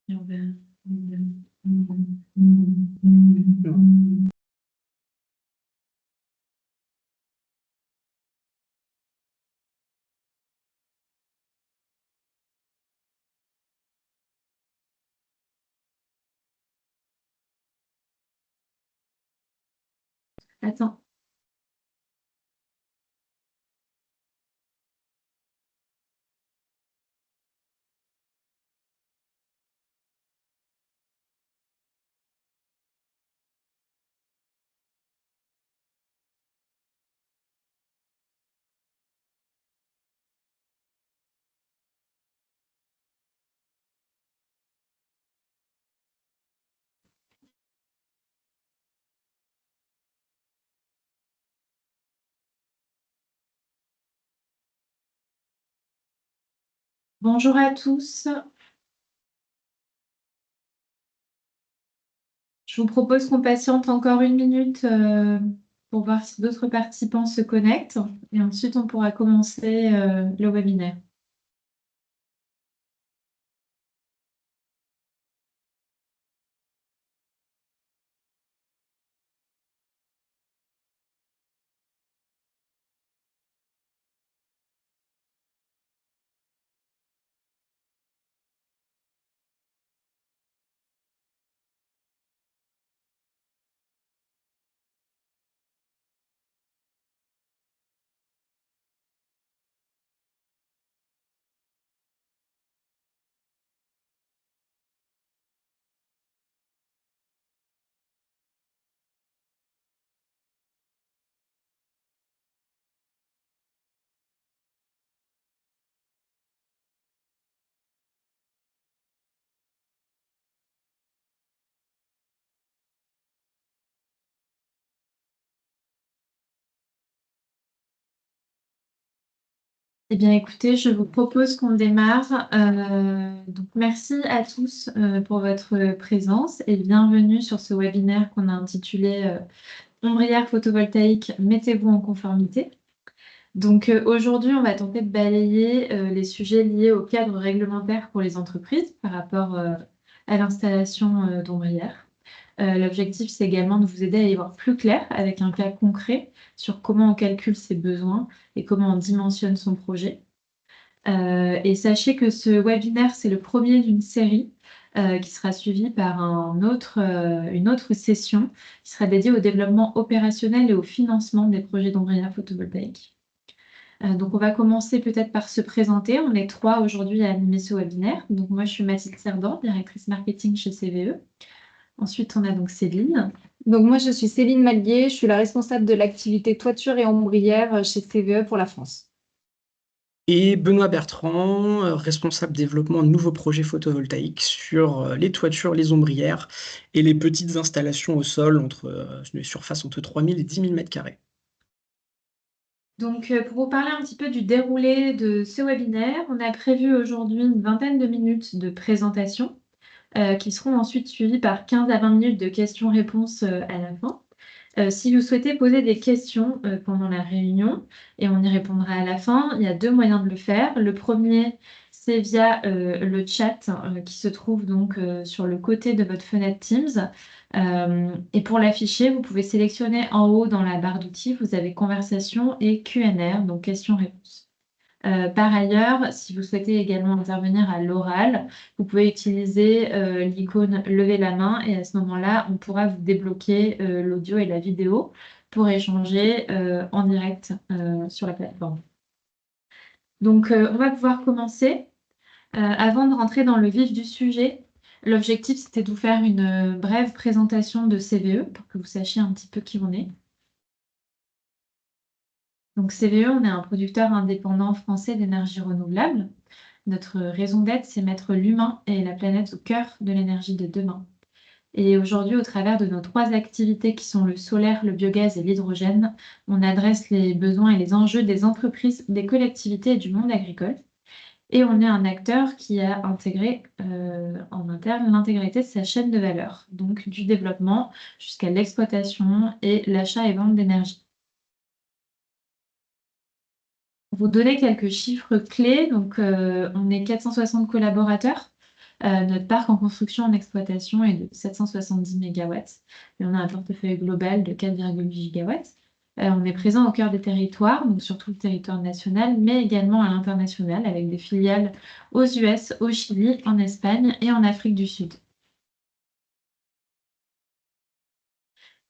Et on va- Attends. Bonjour à tous. Je vous propose qu'on patiente encore 1 minute pour voir si d'autres participants se connectent et ensuite on pourra commencer le webinaire. Eh bien, écoutez, je vous propose qu'on démarre. Donc, merci à tous pour votre présence et bienvenue sur ce webinaire qu'on a intitulé Ombrière photovoltaïque, mettez-vous en conformité. Donc, aujourd'hui, on va tenter de balayer les sujets liés au cadre réglementaire pour les entreprises par rapport à l'installation d'ombrières. L'objectif, c'est également de vous aider à y voir plus clair avec un cas concret sur comment on calcule ses besoins et comment on dimensionne son projet. Et sachez que ce webinaire, c'est le premier d'une série qui sera suivie par une autre session qui sera dédiée au développement opérationnel et au financement des projets d'ombrières photovoltaïques. Donc, on va commencer peut-être par se présenter. On est 3 aujourd'hui à animer ce webinaire. Donc, moi, je suis Mathilde Cerdan, directrice marketing chez CVE. Ensuite, on a donc Céline. Donc moi, je suis Céline Mallier, je suis la responsable de l'activité toiture et ombrière chez CVE pour la France. Et Benoît Bertrand, responsable développement de nouveaux projets photovoltaïques sur les toitures, les ombrières et les petites installations au sol entre les surfaces entre 3000 et 10 000 mètres carrés. Donc, pour vous parler un petit peu du déroulé de ce webinaire, on a prévu aujourd'hui une vingtaine de minutes de présentation qui seront ensuite suivies par 15 à 20 minutes de questions-réponses à la fin. Si vous souhaitez poser des questions pendant la réunion, et on y répondra à la fin, il y a 2 moyens de le faire. Le premier, c'est via le chat qui se trouve donc sur le côté de votre fenêtre Teams. Et pour l'afficher, vous pouvez sélectionner en haut dans la barre d'outils, vous avez conversation et Q&R, donc questions-réponses. Par ailleurs, si vous souhaitez également intervenir à l'oral, vous pouvez utiliser l'icône lever la main et à ce moment-là, on pourra vous débloquer l'audio et la vidéo pour échanger en direct sur la plateforme. Donc, on va pouvoir commencer. Avant de rentrer dans le vif du sujet, l'objectif, c'était de vous faire une brève présentation de CVE pour que vous sachiez un petit peu qui on est. Donc, CVE, on est un producteur indépendant français d'énergie renouvelable. Notre raison d'être, c'est mettre l'humain et la planète au cœur de l'énergie de demain. Et aujourd'hui, au travers de nos 3 activités qui sont le solaire, le biogaz et l'hydrogène, on adresse les besoins et les enjeux des entreprises, des collectivités et du monde agricole. Et on est un acteur qui a intégré en interne l'intégrité de sa chaîne de valeur, donc du développement jusqu'à l'exploitation et l'achat et vente d'énergie. Pour vous donner quelques chiffres clés, donc on est 460 collaborateurs. Notre parc en construction en exploitation est de 770 mégawatts et on a un portefeuille global de 4,8 gigawatts. On est présent au cœur des territoires, donc sur tout le territoire national, mais également à l'international, avec des filiales aux US, au Chili, en Espagne et en Afrique du Sud.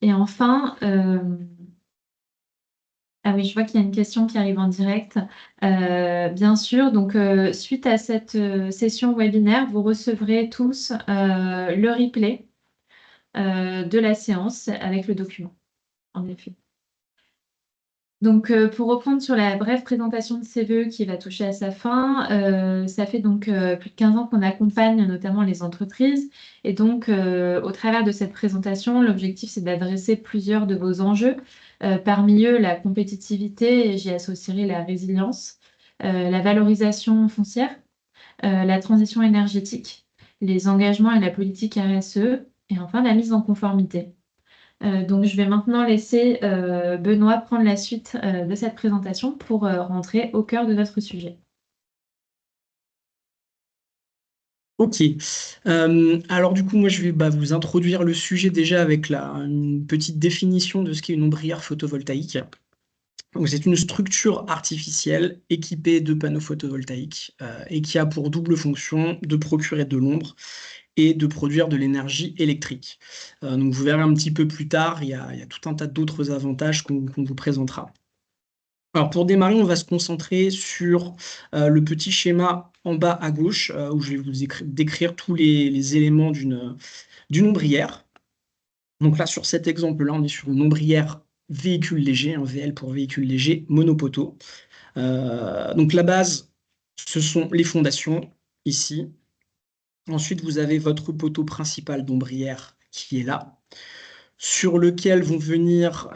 Et enfin, ah oui, je vois qu'il y a une question qui arrive en direct. Bien sûr, donc suite à cette session webinaire, vous recevrez tous le replay de la séance avec le document, en effet. Donc, pour reprendre sur la brève présentation de CVE qui va toucher à sa fin, ça fait donc plus de 15 ans qu'on accompagne notamment les entreprises. Et donc, au travers de cette présentation, l'objectif, c'est d'adresser plusieurs de vos enjeux. Parmi eux, la compétitivité, et j'y associerai la résilience, la valorisation foncière, la transition énergétique, les engagements et la politique RSE, et enfin la mise en conformité. Donc, je vais maintenant laisser Benoît prendre la suite de cette présentation pour rentrer au cœur de notre sujet. Ok. Alors du coup, moi je vais vous introduire le sujet déjà avec une petite définition de ce qu'est une ombrière photovoltaïque. Donc, c'est une structure artificielle équipée de panneaux photovoltaïques et qui a pour double fonction de procurer de l'ombre et de produire de l'énergie électrique. Donc vous verrez un petit peu plus tard, il y a tout un tas d'autres avantages qu'on vous présentera. Alors pour démarrer, on va se concentrer sur le petit schéma en bas à gauche, où je vais vous décrire tous les éléments d'une ombrière. Donc là, sur cet exemple-là, on est sur une ombrière véhicule léger, un VL pour véhicule léger, monopoteau. Donc la base, ce sont les fondations, ici. Ensuite, vous avez votre poteau principal d'ombrière qui est là, sur lequel vont venir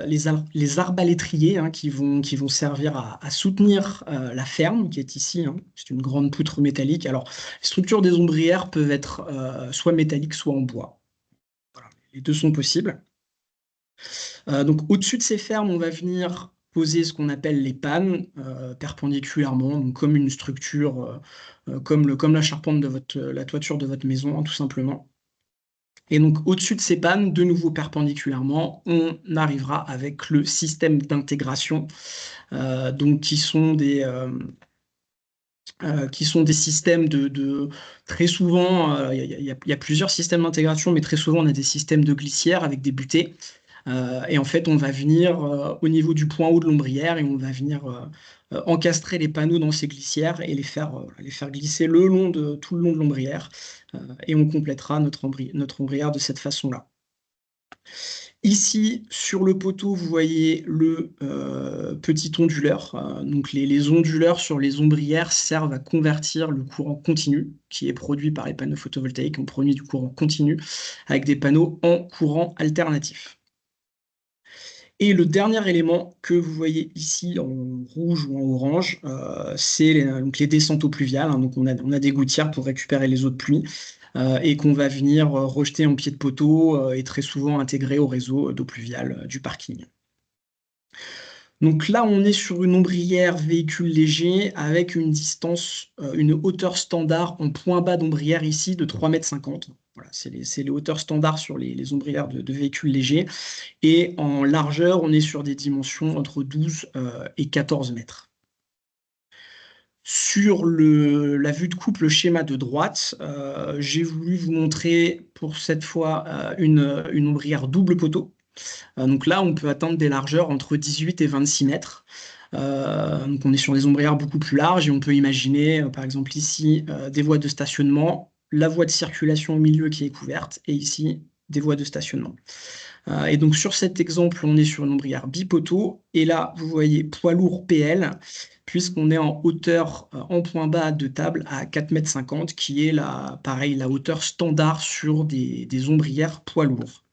les arbalétriers qui vont servir à soutenir la ferme qui est ici. C'est une grande poutre métallique. Alors, les structures des ombrières peuvent être soit métalliques, soit en bois. Voilà, les deux sont possibles. Donc, au-dessus de ces fermes, on va venir poser ce qu'on appelle les pannes perpendiculairement, donc comme une structure, comme la charpente de la toiture de votre maison, tout simplement. Et donc, au-dessus de ces pannes, de nouveau perpendiculairement, on arrivera avec le système d'intégration, donc qui sont des systèmes très souvent, il y a plusieurs systèmes d'intégration, mais très souvent on a des systèmes de glissière avec des butées. Et en fait, on va venir au niveau du point haut de l'ombrière et on va venir encastrer les panneaux dans ces glissières et les faire glisser tout le long de l'ombrière. Et on complétera notre ombrière de cette façon-là. Ici, sur le poteau, vous voyez le petit onduleur. Donc les onduleurs sur les ombrières servent à convertir le courant continu qui est produit par les panneaux photovoltaïques. On produit du courant continu avec des panneaux en courant alternatif. Et le dernier élément que vous voyez ici en rouge ou en orange, c'est les descentes eaux pluviales. Donc on a des gouttières pour récupérer les eaux de pluie et qu'on va venir rejeter en pied de poteau et très souvent intégrer au réseau d'eau pluviale du parking. Donc là, on est sur une ombrière véhicule léger avec une hauteur standard en point bas d'ombrière ici de 3,50 m. Voilà, c'est les hauteurs standards sur les ombrières de véhicules légers. Et en largeur, on est sur des dimensions entre 12 et 14 mètres. Sur la vue de coupe, le schéma de droite, j'ai voulu vous montrer pour cette fois une ombrière double poteau. Donc là, on peut atteindre des largeurs entre 18 et 26 mètres. Donc on est sur des ombrières beaucoup plus larges et on peut imaginer, par exemple ici, des voies de stationnement, la voie de circulation au milieu qui est couverte et ici, des voies de stationnement. Et donc sur cet exemple, on est sur une ombrière bipoteau et là, vous voyez poids lourd PL puisqu'on est en hauteur en point bas de table à 4,50 m qui est la hauteur standard sur des ombrières poids lourds.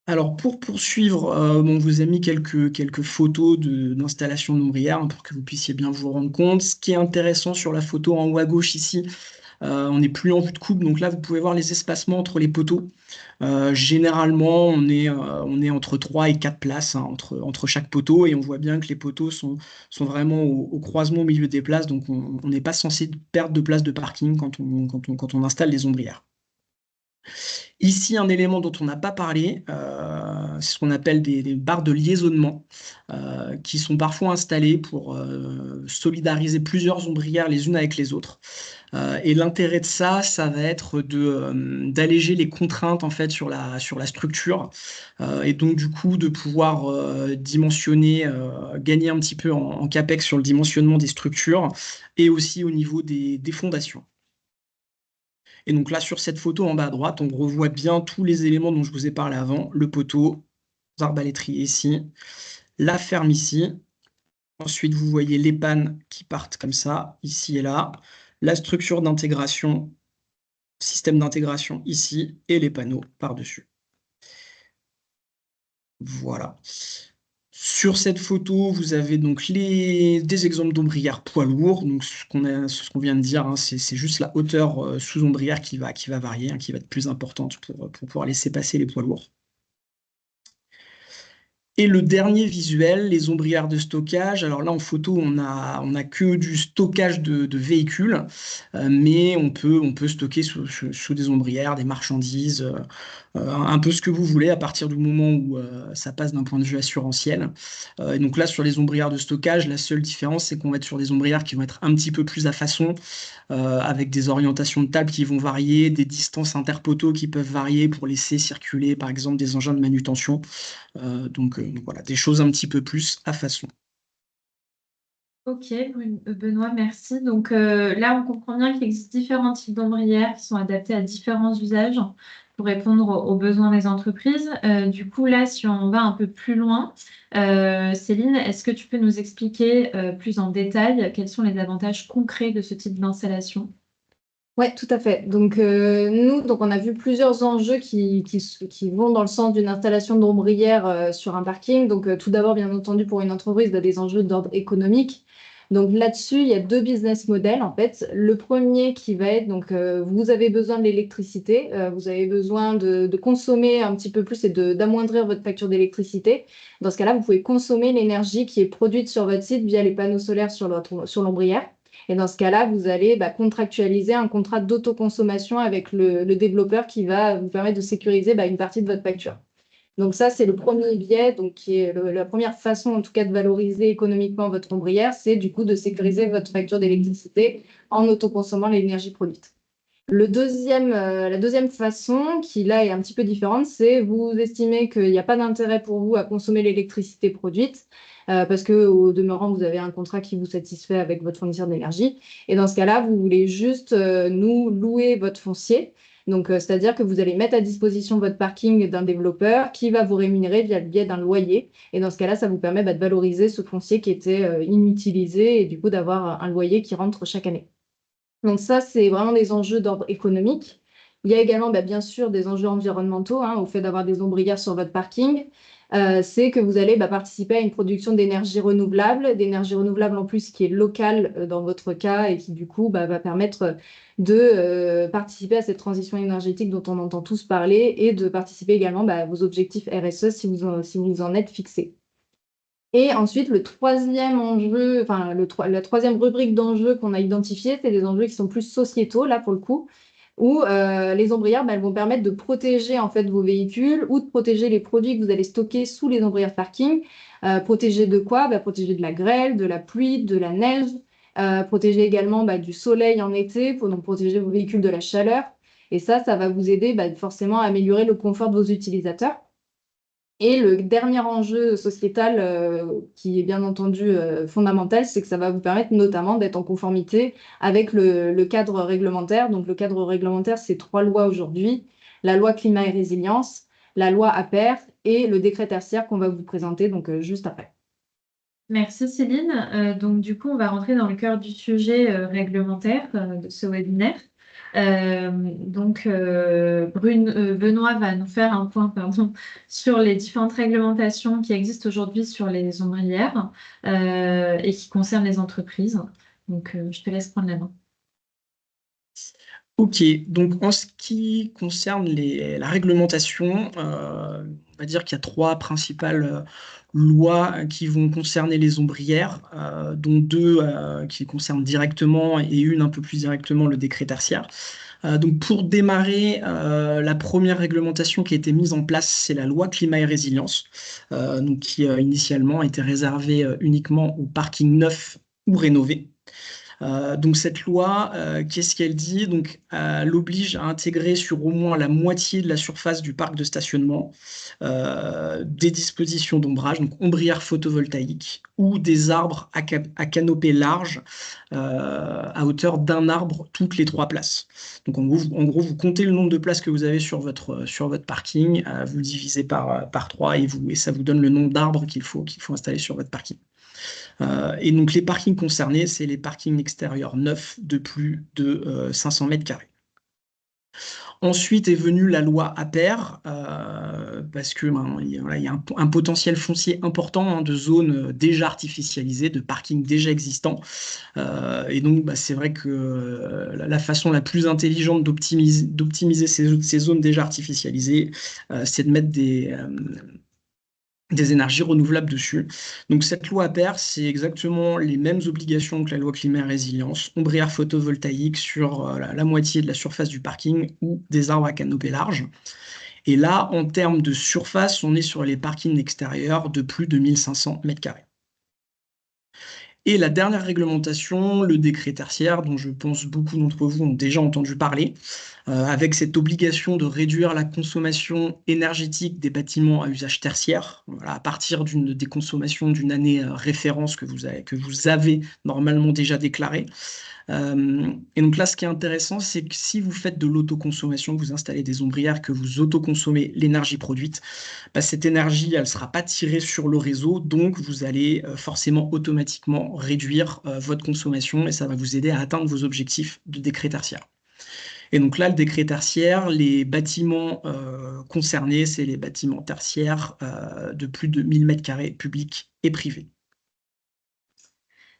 Alors pour poursuivre, on vous a mis quelques photos d'installation d'ombrière pour que vous puissiez bien vous rendre compte. Ce qui est intéressant sur la photo en haut à gauche ici, On n'est plus en vue de coupe, donc là, vous pouvez voir les espacements entre les poteaux. Généralement, on est entre 3 et 4 places hein, entre chaque poteau, et on voit bien que les poteaux sont vraiment au croisement au milieu des places, donc on n'est pas censé perdre de place de parking quand on installe les ombrières. Ici, un élément dont on n'a pas parlé, c'est ce qu'on appelle des barres de liaisonnement, qui sont parfois installées pour solidariser plusieurs ombrières les unes avec les autres. Et l'intérêt de ça, ça va être d'alléger les contraintes en fait sur la structure, et donc du coup de pouvoir dimensionner, gagner un petit peu en capex sur le dimensionnement des structures et aussi au niveau des fondations. Et donc là, sur cette photo en bas à droite, on revoit bien tous les éléments dont je vous ai parlé avant, le poteau, arbalétriers ici, la ferme ici. Ensuite, vous voyez les pannes qui partent comme ça, ici et là, la structure d'intégration, système d'intégration ici, et les panneaux par-dessus. Voilà. Sur cette photo, vous avez donc des exemples d'ombrières poids lourds. Donc ce qu'on vient de dire, hein, c'est juste la hauteur sous ombrière qui va varier, hein, qui va être plus importante pour pouvoir laisser passer les poids lourds. Et le dernier visuel, les ombrières de stockage. Alors là, en photo, on a que du stockage de véhicules, mais on peut stocker sous des ombrières, des marchandises, un peu ce que vous voulez à partir du moment où ça passe d'un point de vue assurantiel. Et donc là, sur les ombrières de stockage, la seule différence, c'est qu'on va être sur des ombrières qui vont être un petit peu plus à façon, avec des orientations de table qui vont varier, des distances interpoteaux qui peuvent varier pour laisser circuler, par exemple, des engins de manutention. Donc voilà, des choses un petit peu plus à façon. Ok, Benoît, merci. Donc là, on comprend bien qu'il existe différents types d'ombrières qui sont adaptés à différents usages pour répondre aux besoins des entreprises. Du coup, là, si on va un peu plus loin, Céline, est-ce que tu peux nous expliquer plus en détail quels sont les avantages concrets de ce type d'installation? Ouais, tout à fait. Donc, nous, on a vu plusieurs enjeux qui vont dans le sens d'une installation d'ombrière sur un parking. Donc, tout d'abord, bien entendu, pour une entreprise, il y a des enjeux d'ordre économique. Donc, là-dessus, il y a deux business models, en fait. Le premier qui va être, donc, vous avez besoin de l'électricité, vous avez besoin de consommer un petit peu plus et d'amoindrir votre facture d'électricité. Dans ce cas-là, vous pouvez consommer l'énergie qui est produite sur votre site via les panneaux solaires sur l'ombrière. Et dans ce cas-là, vous allez contractualiser un contrat d'autoconsommation avec le développeur qui va vous permettre de sécuriser une partie de votre facture. Donc ça, c'est le premier biais, donc qui est la première façon en tout cas de valoriser économiquement votre ombrière, c'est du coup de sécuriser votre facture d'électricité en autoconsommant l'énergie produite. La deuxième façon, qui là est un petit peu différente, c'est vous estimez qu'il n'y a pas d'intérêt pour vous à consommer l'électricité produite, parce que au demeurant, vous avez un contrat qui vous satisfait avec votre fournisseur d'énergie. Et dans ce cas-là, vous voulez juste nous louer votre foncier. Donc, c'est-à-dire que vous allez mettre à disposition votre parking d'un développeur qui va vous rémunérer via le biais d'un loyer. Et dans ce cas-là, ça vous permet de valoriser ce foncier qui était inutilisé et du coup d'avoir un loyer qui rentre chaque année. Donc ça, c'est vraiment des enjeux d'ordre économique. Il y a également, bien sûr, des enjeux environnementaux hein, au fait d'avoir des ombrières sur votre parking. C'est que vous allez participer à une production d'énergie renouvelable en plus qui est locale dans votre cas et qui du coup va permettre de participer à cette transition énergétique dont on entend tous parler et de participer également à vos objectifs RSE si vous en êtes fixés. Et ensuite, le troisième enjeu, enfin, la troisième rubrique d'enjeux qu'on a identifiée, c'est des enjeux qui sont plus sociétaux, là, pour le coup, où les ombrières, elles vont permettre de protéger, en fait, vos véhicules ou de protéger les produits que vous allez stocker sous les ombrières parking. Protéger de quoi? Protéger de la grêle, de la pluie, de la neige. Protéger également du soleil en été, pour donc protéger vos véhicules de la chaleur. Et ça va vous aider forcément à améliorer le confort de vos utilisateurs. Et le dernier enjeu sociétal, qui est bien entendu fondamental, c'est que ça va vous permettre notamment d'être en conformité avec le cadre réglementaire. Donc le cadre réglementaire, c'est 3 lois aujourd'hui: la loi climat et résilience, la loi APER et le décret tertiaire qu'on va vous présenter donc juste après. Merci Céline. Donc du coup, on va rentrer dans le cœur du sujet réglementaire de ce webinaire. Benoît va nous faire un point sur les différentes réglementations qui existent aujourd'hui sur les ombrières et qui concernent les entreprises. Donc je te laisse prendre la main. Ok, donc en ce qui concerne la réglementation, on va dire qu'il y a trois principales lois qui vont concerner les ombrières, dont deux qui concernent directement et une un peu plus directement le décret tertiaire. Donc pour démarrer, la première réglementation qui a été mise en place, c'est la loi climat et résilience, donc qui initialement était réservée uniquement aux parkings neufs ou rénovés. Donc cette loi, qu'est-ce qu'elle dit? Donc, elle oblige à intégrer sur au moins la moitié de la surface du parc de stationnement des dispositions d'ombrage, donc ombrières photovoltaïques ou des arbres à canopée large à hauteur d'un arbre toutes les 3 places. Donc en gros, vous comptez le nombre de places que vous avez sur votre parking, vous le divisez par 3 et ça vous donne le nombre d'arbres qu'il faut installer sur votre parking. Et donc les parkings concernés, c'est les parkings extérieurs neufs de plus de 500 mètres carrés. Ensuite est venue la loi APER, parce que voilà, il y a un potentiel foncier important de zones déjà artificialisées, de parkings déjà existants. Et donc c'est vrai que la façon la plus intelligente d'optimiser ces zones déjà artificialisées, c'est de mettre des énergies renouvelables dessus. Donc cette loi APER, c'est exactement les mêmes obligations que la loi climat et résilience, ombrières photovoltaïques sur la moitié de la surface du parking ou des arbres à canopée large. Et là, en termes de surface, on est sur les parkings extérieurs de plus de 1500 mètres carrés. Et la dernière réglementation, le décret tertiaire, dont je pense beaucoup d'entre vous ont déjà entendu parler, avec cette obligation de réduire la consommation énergétique des bâtiments à usage tertiaire, voilà, à partir des consommations d'une année référence que vous avez normalement déjà déclarée. Et donc là, ce qui est intéressant, c'est que si vous faites de l'autoconsommation, vous installez des ombrières, que vous autoconsommez l'énergie produite, bah, cette énergie, elle ne sera pas tirée sur le réseau, donc vous allez forcément automatiquement réduire votre consommation et ça va vous aider à atteindre vos objectifs de décret tertiaire. Et donc là, le décret tertiaire, les bâtiments concernés, c'est les bâtiments tertiaires de plus de 1000 mètres carrés publics et privés.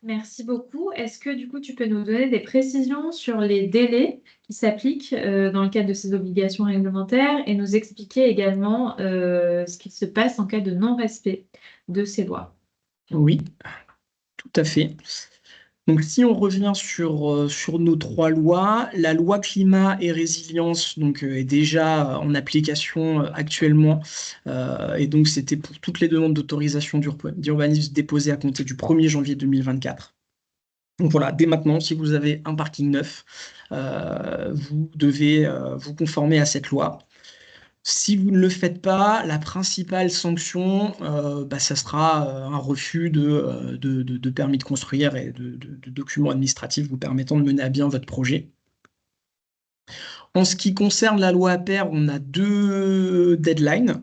Merci beaucoup. Est-ce que du coup, tu peux nous donner des précisions sur les délais qui s'appliquent dans le cadre de ces obligations réglementaires et nous expliquer également ce qu'il se passe en cas de non-respect de ces lois? Oui, tout à fait. Donc, si on revient sur nos trois lois, la loi climat et résilience donc, est déjà en application actuellement. Et donc, c'était pour toutes les demandes d'autorisation d'urbanisme déposées à compter du 1er janvier 2024. Donc voilà, dès maintenant, si vous avez un parking neuf, vous devez vous conformer à cette loi. Si vous ne le faites pas, la principale sanction, ça sera un refus de permis de construire et de documents administratifs vous permettant de mener à bien votre projet. En ce qui concerne la loi APER, on a deux deadlines.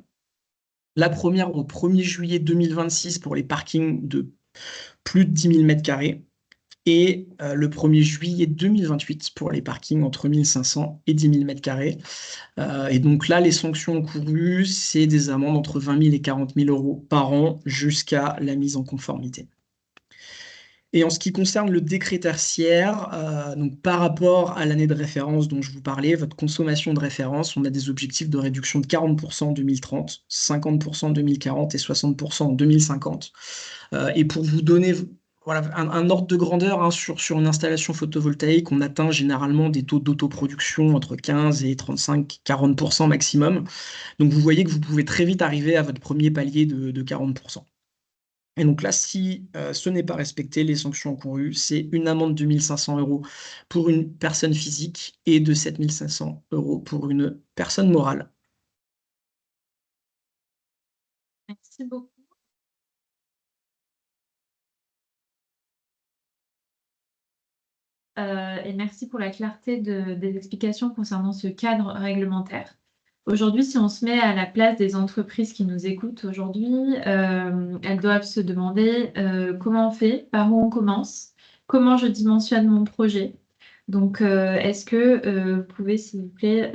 La première au 1er juillet 2026 pour les parkings de plus de 10 000 mètres carrés et le 1er juillet 2028 pour les parkings entre 1500 et 10 000 mètres carrés. Et donc là, les sanctions encourues, c'est des amendes entre 20 000 et 40 000 euros par an jusqu'à la mise en conformité. Et en ce qui concerne le décret tertiaire, donc par rapport à l'année de référence dont je vous parlais, votre consommation de référence, on a des objectifs de réduction de 40% en 2030, 50% en 2040 et 60% en 2050. Et pour vous donner voilà, un ordre de grandeur sur une installation photovoltaïque, on atteint généralement des taux d'autoproduction entre 15 et 35-40% maximum. Donc vous voyez que vous pouvez très vite arriver à votre premier palier de 40%. Et donc là, si ce n'est pas respecté, les sanctions encourues, c'est une amende de 1 500 euros pour une personne physique et de 7 500 euros pour une personne morale. Merci beaucoup. Et merci pour la clarté des explications concernant ce cadre réglementaire. Aujourd'hui, si on se met à la place des entreprises qui nous écoutent aujourd'hui, elles doivent se demander comment on fait, par où on commence, comment je dimensionne mon projet. Donc, est-ce que vous pouvez, s'il vous plaît,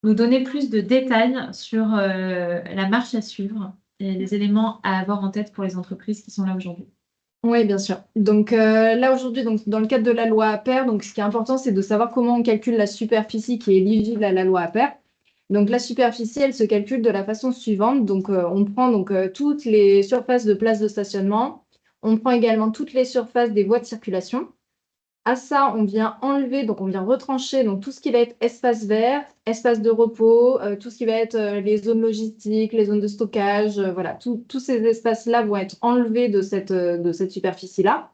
nous donner plus de détails sur la marche à suivre et les éléments à avoir en tête pour les entreprises qui sont là aujourd'hui? Oui, bien sûr. Donc là aujourd'hui, donc dans le cadre de la loi APER, donc ce qui est important, c'est de savoir comment on calcule la superficie qui est éligible à la loi APER. Donc la superficie, elle se calcule de la façon suivante. Donc on prend donc toutes les surfaces de places de stationnement. On prend également toutes les surfaces des voies de circulation. À ça, on vient enlever, donc on vient retrancher donc tout ce qui va être espace vert, espace de repos, tout ce qui va être les zones logistiques, les zones de stockage, voilà, tous ces espaces-là vont être enlevés de cette superficie-là.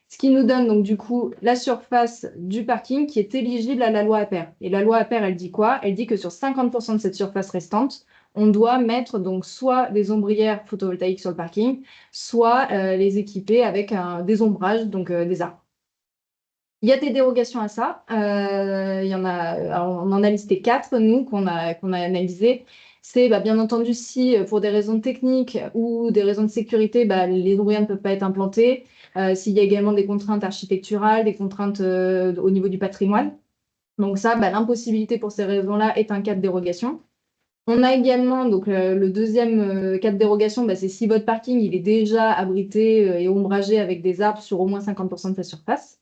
Ce qui nous donne donc du coup la surface du parking qui est éligible à la loi APER. Et la loi APER, elle dit quoi? Elle dit que sur 50% de cette surface restante, on doit mettre donc soit des ombrières photovoltaïques sur le parking, soit les équiper avec des ombrages, donc des arbres. Il y a des dérogations à ça. Il y en a, alors, on en a listé 4, nous, qu'on a analysé. C'est bien entendu si pour des raisons techniques ou des raisons de sécurité, les ombrières ne peuvent pas être implantés. S'il y a également des contraintes architecturales, des contraintes au niveau du patrimoine. Donc ça, l'impossibilité pour ces raisons-là est un cas de dérogation. On a également donc le deuxième cas de dérogation, c'est si votre parking il est déjà abrité et ombragé avec des arbres sur au moins 50% de sa surface.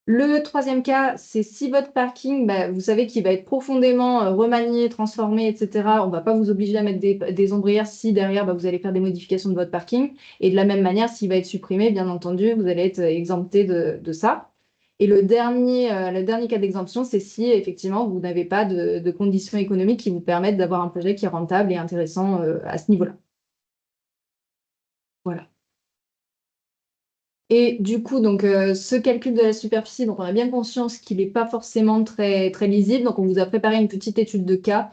Le troisième cas, c'est si votre parking, vous savez qu'il va être profondément remanié, transformé, etc. On ne va pas vous obliger à mettre des ombrières si derrière, vous allez faire des modifications de votre parking. Et de la même manière, s'il va être supprimé, bien entendu, vous allez être exempté de ça. Et le dernier cas d'exemption, c'est si effectivement, vous n'avez pas de conditions économiques qui vous permettent d'avoir un projet qui est rentable et intéressant à ce niveau-là. Voilà. Et du coup, donc, ce calcul de la superficie, donc on a bien conscience qu'il n'est pas forcément très, très lisible. Donc, on vous a préparé une petite étude de cas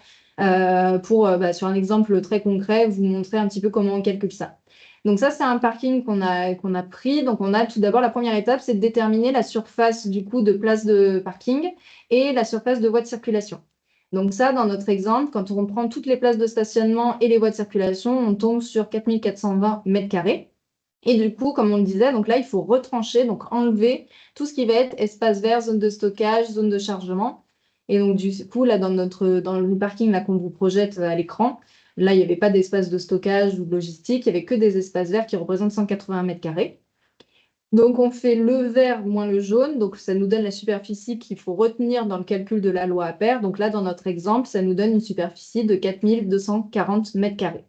pour, sur un exemple très concret, vous montrer un petit peu comment on calcule ça. Donc ça, c'est un parking qu'on a pris. Donc, on a tout d'abord, la première étape, c'est de déterminer la surface du coup de place de parking et la surface de voie de circulation. Donc ça, dans notre exemple, quand on prend toutes les places de stationnement et les voies de circulation, on tombe sur 4420 mètres carrés. Et du coup, comme on le disait, donc là, il faut retrancher, donc enlever tout ce qui va être espace vert, zone de stockage, zone de chargement. Et donc, du coup, là, dans le parking là, qu'on vous projette à l'écran, là, il n'y avait pas d'espace de stockage ou de logistique, il n'y avait que des espaces verts qui représentent 180 mètres carrés. Donc, on fait le vert moins le jaune, donc ça nous donne la superficie qu'il faut retenir dans le calcul de la loi APER. Donc là, dans notre exemple, ça nous donne une superficie de 4240 mètres carrés.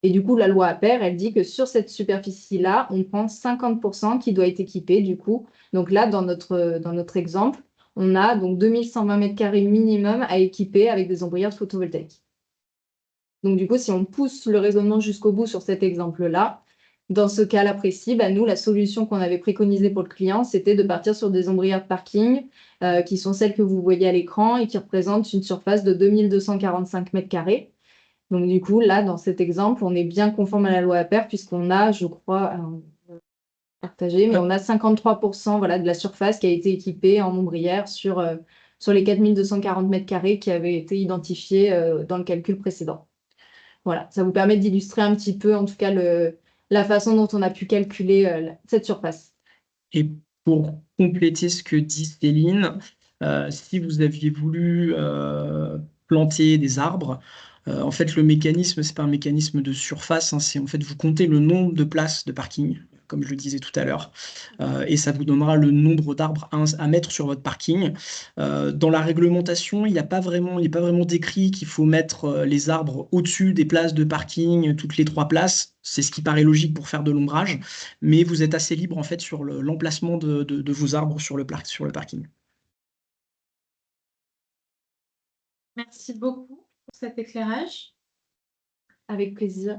Et du coup, la loi APER, elle dit que sur cette superficie-là, on prend 50% qui doit être équipé, du coup. Donc là, dans notre exemple, on a donc 2120 mètres carrés minimum à équiper avec des ombrières photovoltaïques. Donc du coup, si on pousse le raisonnement jusqu'au bout sur cet exemple-là, dans ce cas-là précis, nous, la solution qu'on avait préconisée pour le client, c'était de partir sur des ombrières de parking qui sont celles que vous voyez à l'écran et qui représentent une surface de 2245 mètres carrés. Donc, du coup, là, dans cet exemple, on est bien conforme à la loi APER puisqu'on a, je crois, partagé, mais on a 53% de la surface qui a été équipée en ombrière sur les 4240 mètres carrés qui avaient été identifiés dans le calcul précédent. Voilà, ça vous permet d'illustrer un petit peu, en tout cas, la façon dont on a pu calculer cette surface. Et pour compléter ce que dit Céline, si vous aviez voulu planter des arbres, en fait, le mécanisme, c'est pas un mécanisme de surface, c'est en fait vous comptez le nombre de places de parking, comme je le disais tout à l'heure, et ça vous donnera le nombre d'arbres à mettre sur votre parking. Dans la réglementation, il n'est pas vraiment décrit qu'il faut mettre les arbres au-dessus des places de parking, toutes les 3 places. C'est ce qui paraît logique pour faire de l'ombrage, mais vous êtes assez libre en fait sur l'emplacement de vos arbres sur le parking. Merci beaucoup pour cet éclairage. Avec plaisir.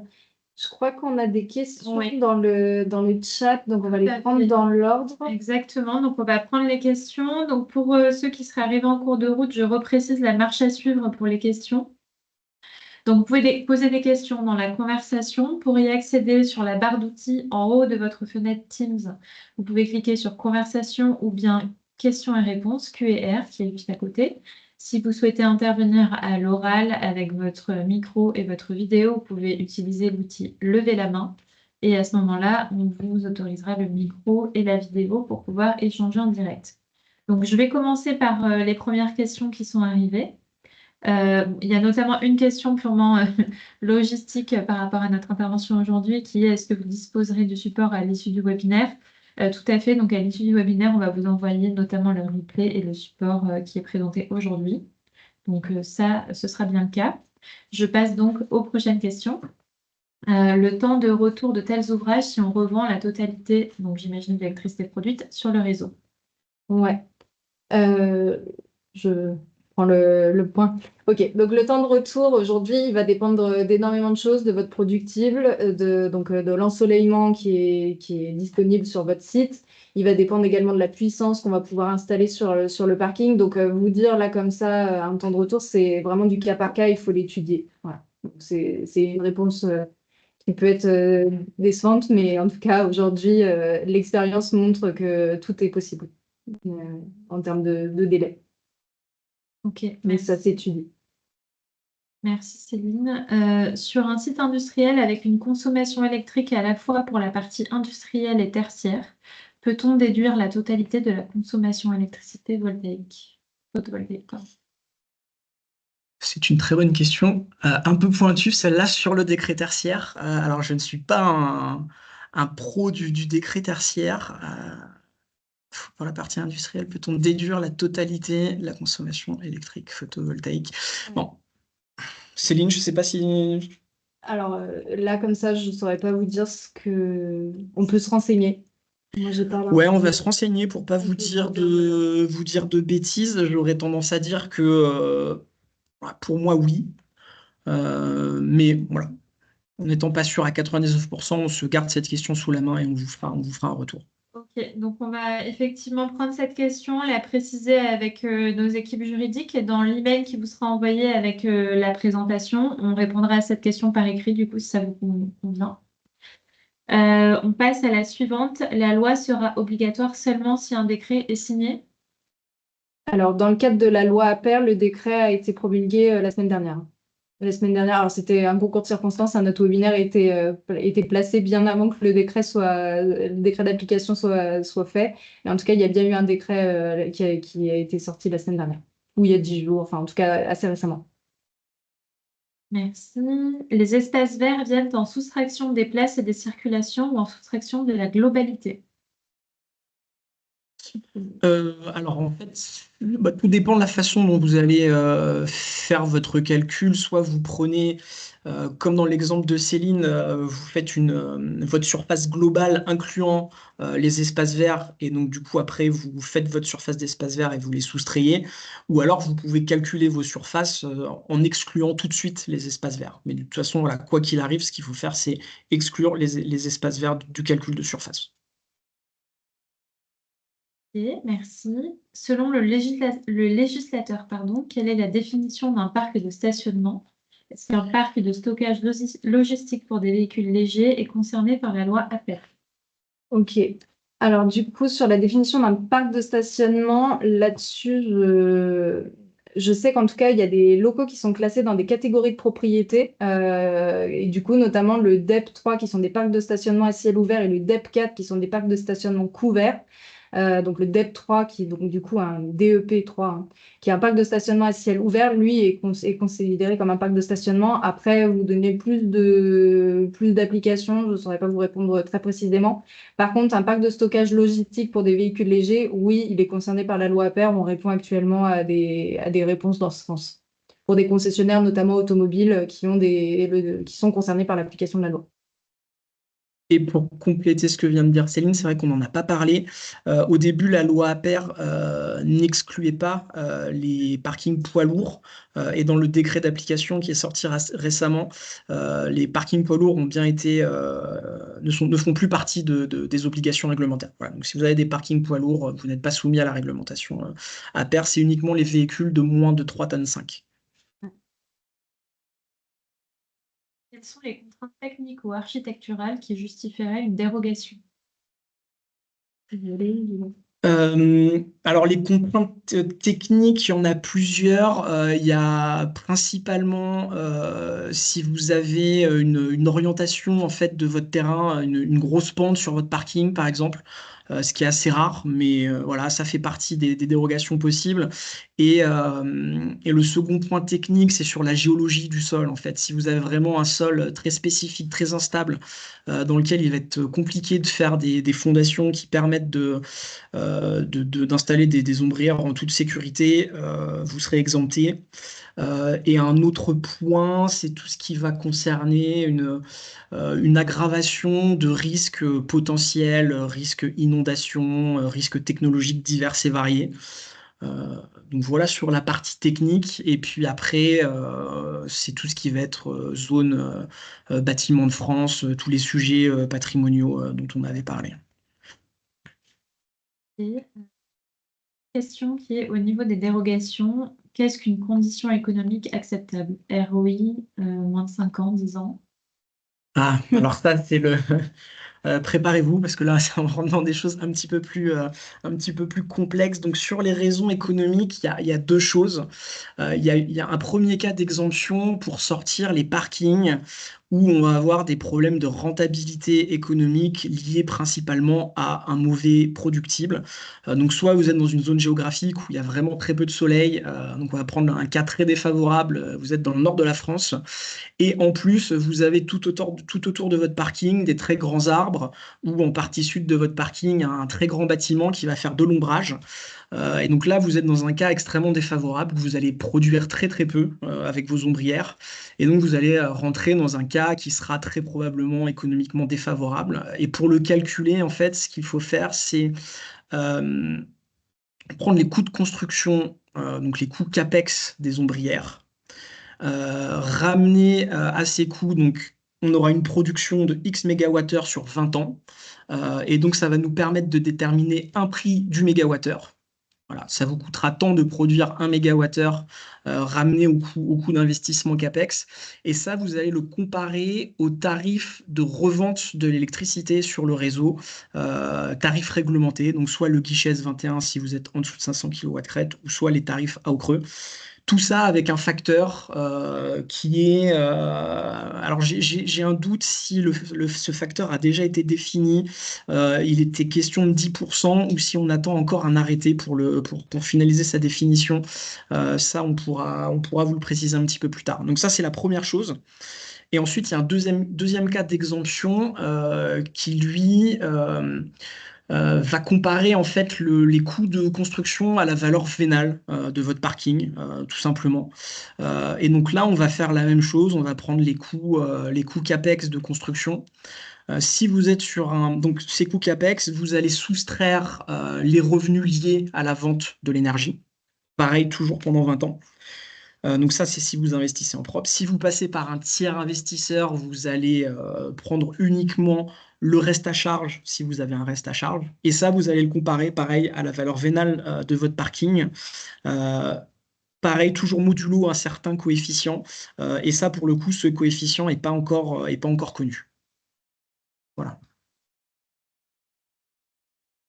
Je crois qu'on a des questions Oui. dans le chat, donc on va Tout les à prendre fait. dans l'ordre. Exactement, donc on va prendre les questions. Donc pour ceux qui seraient arrivés en cours de route, je reprécise la marche à suivre pour les questions. Donc vous pouvez poser des questions dans la conversation. Pour y accéder sur la barre d'outils en haut de votre fenêtre Teams, vous pouvez cliquer sur conversation ou bien questions et réponses, Q&R, qui est juste à côté. Si vous souhaitez intervenir à l'oral avec votre micro et votre vidéo, vous pouvez utiliser l'outil lever la main. Et à ce moment-là, on vous autorisera le micro et la vidéo pour pouvoir échanger en direct. Donc, je vais commencer par les premières questions qui sont arrivées. Il y a notamment une question purement logistique par rapport à notre intervention aujourd'hui qui est: est-ce que vous disposerez du support à l'issue du webinaire? Tout à fait. Donc, à l'issue du webinaire, on va vous envoyer notamment le replay et le support qui est présenté aujourd'hui. Donc, ça, ce sera bien le cas. Je passe donc aux prochaines questions. Le temps de retour de tels ouvrages si on revend la totalité, donc j'imagine de l'électricité produite, sur le réseau. Ouais. Je prends le point. Ok, donc le temps de retour aujourd'hui, il va dépendre d'énormément de choses, de votre productible, de l'ensoleillement qui est disponible sur votre site. Il va dépendre également de la puissance qu'on va pouvoir installer sur le parking. Donc, vous dire là comme ça, un temps de retour, c'est vraiment du cas par cas, il faut l'étudier. Voilà. Donc, c'est une réponse qui peut être décevante, mais en tout cas, aujourd'hui, l'expérience montre que tout est possible en termes de délai. Ok, Mais merci. ça s'étudie. Merci Céline. Sur un site industriel avec une consommation électrique à la fois pour la partie industrielle et tertiaire, peut-on déduire la totalité de la consommation électricité photovoltaïque, pardon. C'est une très bonne question, un peu pointue, celle-là sur le décret tertiaire. Alors, je ne suis pas un pro du décret tertiaire. Pour la partie industrielle, peut-on déduire la totalité de la consommation électrique photovoltaïque? Bon, Céline, je ne sais pas si... Alors là, comme ça, je ne saurais pas vous dire ce que... On peut se renseigner. Moi, j'ai pas Ouais, on l'info. va se renseigner pour pas On vous peut dire vous dire, vous dire de bêtises. J'aurais tendance à dire que pour moi, oui. Mais voilà, en n'étant pas sûr à 99%, on se garde cette question sous la main et on vous fera un retour. Ok, donc on va effectivement prendre cette question, la préciser avec nos équipes juridiques et dans l'email qui vous sera envoyé avec la présentation, on répondra à cette question par écrit du coup si ça vous convient. On passe à la suivante. La loi sera obligatoire seulement si un décret est signé. Alors, dans le cadre de la loi APER, le décret a été promulgué la semaine dernière. La semaine dernière, alors c'était un concours de circonstances, notre webinaire était placé bien avant que le décret d'application soit fait. Mais en tout cas, il y a bien eu un décret qui a été sorti la semaine dernière, ou il y a 10 jours, enfin en tout cas assez récemment. Merci. Les espaces verts viennent en soustraction des places et des circulations ou en soustraction de la globalité. Alors en fait, bah, tout dépend de la façon dont vous allez faire votre calcul. Soit vous prenez, comme dans l'exemple de Céline, vous faites votre surface globale incluant les espaces verts et donc du coup après vous faites votre surface d'espace vert et vous les soustrayez. Ou alors vous pouvez calculer vos surfaces en excluant tout de suite les espaces verts. Mais de toute façon, voilà, quoi qu'il arrive, ce qu'il faut faire, c'est exclure les espaces verts du calcul de surface. Ok, merci. Selon le législateur, pardon, quelle est la définition d'un parc de stationnement? Est-ce qu'un parc de stockage logistique pour des véhicules légers est concerné par la loi APER? Ok. Alors du coup, sur la définition d'un parc de stationnement, là-dessus, je sais qu'en tout cas, il y a des locaux qui sont classés dans des catégories de propriété. Et du coup, notamment le DEP 3 qui sont des parcs de stationnement à ciel ouvert et le DEP 4 qui sont des parcs de stationnement couverts. Donc le DEP 3 qui est donc du coup un DEP 3 hein, qui est un parc de stationnement à ciel ouvert, lui est considéré comme un parc de stationnement. Après, vous donnez plus d'applications, je ne saurais pas vous répondre très précisément. Par contre, un parc de stockage logistique pour des véhicules légers, oui, il est concerné par la loi APER. On répond actuellement à des réponses dans ce sens. Pour des concessionnaires, notamment automobiles, qui sont concernés par l'application de la loi. Et pour compléter ce que vient de dire Céline, c'est vrai qu'on n'en a pas parlé. Au début, la loi APER n'excluait pas les parkings poids lourds. Et dans le décret d'application qui est sorti récemment, les parkings poids lourds ont bien été, ne font plus partie des obligations réglementaires. Voilà. Donc, si vous avez des parkings poids lourds, vous n'êtes pas soumis à la réglementation APER. C'est uniquement les véhicules de moins de 3 tonnes 5. Quelles sont les contraintes techniques ou architecturales qui justifieraient une dérogation? Alors les contraintes techniques, il y en a plusieurs. Il y a principalement si vous avez une orientation en fait de votre terrain, une grosse pente sur votre parking par exemple. ce qui est assez rare, mais voilà, ça fait partie des dérogations possibles. Et le second point technique, c'est sur la géologie du sol, en fait. Si vous avez vraiment un sol très spécifique, très instable, dans lequel il va être compliqué de faire des fondations qui permettent d'installer des ombrières en toute sécurité, vous serez exempté. Et un autre point, c'est tout ce qui va concerner une aggravation de risques potentiels, risques inondation, risques technologiques divers et variés. Donc voilà sur la partie technique. Et puis après, c'est tout ce qui va être zone bâtiment de France, tous les sujets patrimoniaux dont on avait parlé. Et question qui est au niveau des dérogations, qu'est-ce qu'une condition économique acceptable? ROI, moins de 5 ans, 10 ans. Ah, alors ça, c'est le... préparez-vous parce que là, ça rentre dans des choses un petit peu plus complexes. Donc, sur les raisons économiques, il y a deux choses. Il y a un premier cas d'exemption pour sortir les parkings où on va avoir des problèmes de rentabilité économique liés principalement à un mauvais productible. Donc, soit vous êtes dans une zone géographique où il y a vraiment très peu de soleil, donc on va prendre un cas très défavorable, vous êtes dans le nord de la France, et en plus, vous avez tout autour de votre parking des très grands arbres, ou en partie sud de votre parking, un très grand bâtiment qui va faire de l'ombrage. Et donc là, vous êtes dans un cas extrêmement défavorable. Vous allez produire très très peu avec vos ombrières. Et donc vous allez rentrer dans un cas qui sera très probablement économiquement défavorable. Et pour le calculer, en fait, ce qu'il faut faire, c'est euh, prendre les coûts de construction, donc les coûts CAPEX des ombrières, ramener à ces coûts, donc on aura une production de X mégawattheures sur 20 ans. Et donc ça va nous permettre de déterminer un prix du mégawattheure. Voilà, ça vous coûtera tant de produire 1 mégawattheure ramené au coût d'investissement CAPEX. Et ça, vous allez le comparer au tarif de revente de l'électricité sur le réseau, tarif réglementé, donc soit le guichet S21 si vous êtes en dessous de 500 kW ou soit les tarifs à au creux. Tout ça avec un facteur qui est... alors j'ai un doute si ce facteur a déjà été défini, il était question de 10% ou si on attend encore un arrêté pour finaliser sa définition. Ça, on pourra vous le préciser un petit peu plus tard. Donc ça, c'est la première chose. Et ensuite, il y a un deuxième cas d'exemption qui, lui, va comparer en fait les coûts de construction à la valeur vénale de votre parking, tout simplement. Et donc là, on va faire la même chose, on va prendre les coûts CAPEX de construction. Si vous êtes donc ces coûts CAPEX, vous allez soustraire les revenus liés à la vente de l'énergie. Pareil, toujours pendant 20 ans. Donc ça, c'est si vous investissez en propre. Si vous passez par un tiers investisseur, vous allez prendre uniquement le reste à charge si vous avez un reste à charge. Et ça, vous allez le comparer, pareil, à la valeur vénale de votre parking. Euh, Pareil, toujours modulo un certain coefficient. Et ça, pour le coup, ce coefficient n'est pas encore connu. Voilà.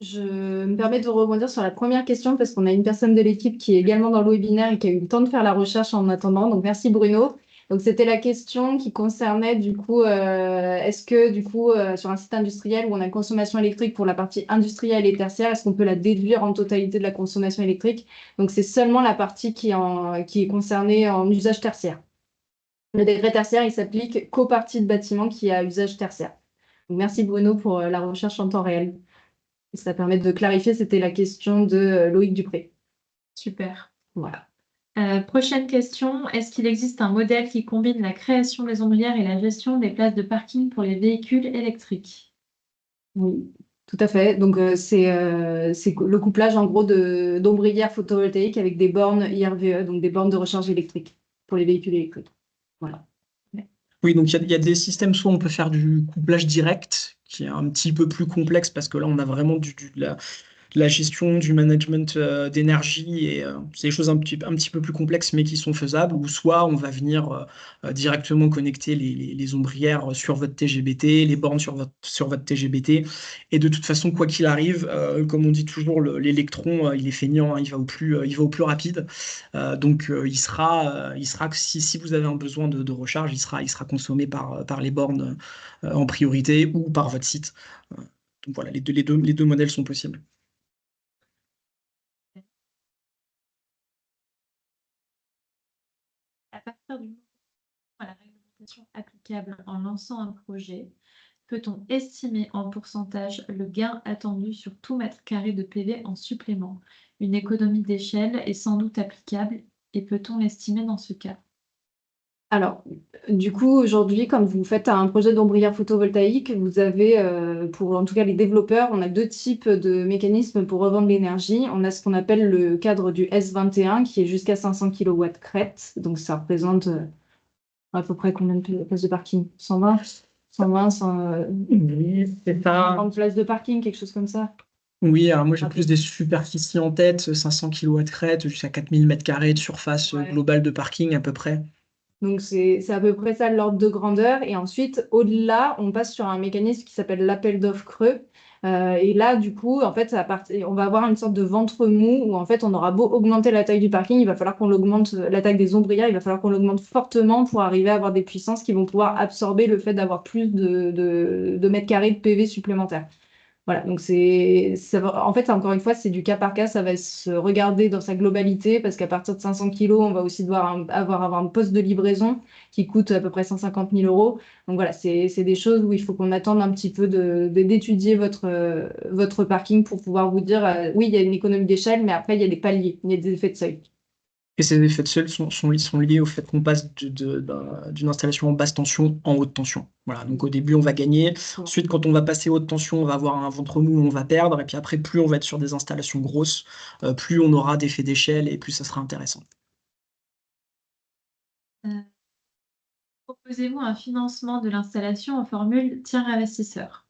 Je me permets de rebondir sur la première question parce qu'on a une personne de l'équipe qui est également dans le webinaire et qui a eu le temps de faire la recherche en attendant. Donc, merci Bruno. Donc, c'était la question qui concernait du coup, est-ce que du coup, sur un site industriel où on a consommation électrique pour la partie industrielle et tertiaire, est-ce qu'on peut la déduire en totalité de la consommation électrique? Donc, c'est seulement la partie qui est concernée en usage tertiaire. Le décret tertiaire, il s'applique qu'aux parties de bâtiment qui a usage tertiaire. Donc, merci Bruno pour la recherche en temps réel. Ça permet de clarifier, c'était la question de Loïc Dupré. Super. Voilà. Prochaine question, est-ce qu'il existe un modèle qui combine la création des ombrières et la gestion des places de parking pour les véhicules électriques? Oui, tout à fait. Donc, c'est le couplage en gros d'ombrières photovoltaïques avec des bornes IRVE, donc des bornes de recharge électrique pour les véhicules électriques. Voilà. Oui, donc il y a des systèmes, soit on peut faire du couplage direct, qui est un petit peu plus complexe parce que là, on a vraiment de la gestion, du management d'énergie et c'est des choses un petit peu plus complexes mais qui sont faisables, ou soit on va venir directement connecter les ombrières sur votre TGBT, les bornes sur votre TGBT, et de toute façon, quoi qu'il arrive, comme on dit toujours, l'électron, il est feignant, hein, il va au plus rapide. Donc il sera si vous avez un besoin de recharge, il sera consommé par les bornes en priorité ou par votre site. Donc voilà, les deux modèles sont possibles. À partir du moment où la réglementation applicable en lançant un projet, peut-on estimer en pourcentage le gain attendu sur tout mètre carré de PV en supplément? Une économie d'échelle est sans doute applicable et peut-on l'estimer dans ce cas? Alors, du coup, aujourd'hui, quand vous faites un projet d'ombrière photovoltaïque, vous avez, pour en tout cas les développeurs, on a 2 types de mécanismes pour revendre l'énergie. On a ce qu'on appelle le cadre du S21 qui est jusqu'à 500 kW crête. Donc ça représente, à peu près combien de places de parking? 120? 120, 100, Oui, c'est ça. 130 places de parking, quelque chose comme ça? Oui, alors moi j'ai Ah, plus des superficies en tête, 500 kW crête jusqu'à 4000 m² de surface ouais. globale de parking à peu près. Donc c'est à peu près ça l'ordre de grandeur. Et ensuite, au-delà, on passe sur un mécanisme qui s'appelle l'appel d'offres creux. Et là, du coup, en fait, on va avoir une sorte de ventre mou où en fait, on aura beau augmenter la taille du parking, il va falloir qu'on l'augmente, la taille des ombrières, il va falloir qu'on l'augmente fortement pour arriver à avoir des puissances qui vont pouvoir absorber le fait d'avoir plus de mètres carrés de PV supplémentaires. Voilà, donc en fait, encore une fois, c'est du cas par cas, ça va se regarder dans sa globalité, parce qu'à partir de 500 kilos, on va aussi devoir avoir un poste de livraison qui coûte à peu près 150 000 euros. Donc voilà, c'est des choses où il faut qu'on attende un petit peu d'étudier votre parking pour pouvoir vous dire, oui, il y a une économie d'échelle, mais après, il y a des paliers, il y a des effets de seuil. Et ces effets de seuil sont liés au fait qu'on passe d'une installation en basse tension en haute tension. Voilà, donc au début, on va gagner. Ensuite, quand on va passer haute tension, on va avoir un ventre mou, on va perdre. Et puis après, plus on va être sur des installations grosses, plus on aura d'effets d'échelle et plus ça sera intéressant. Euh, Proposez-vous un financement de l'installation en formule tiers investisseur?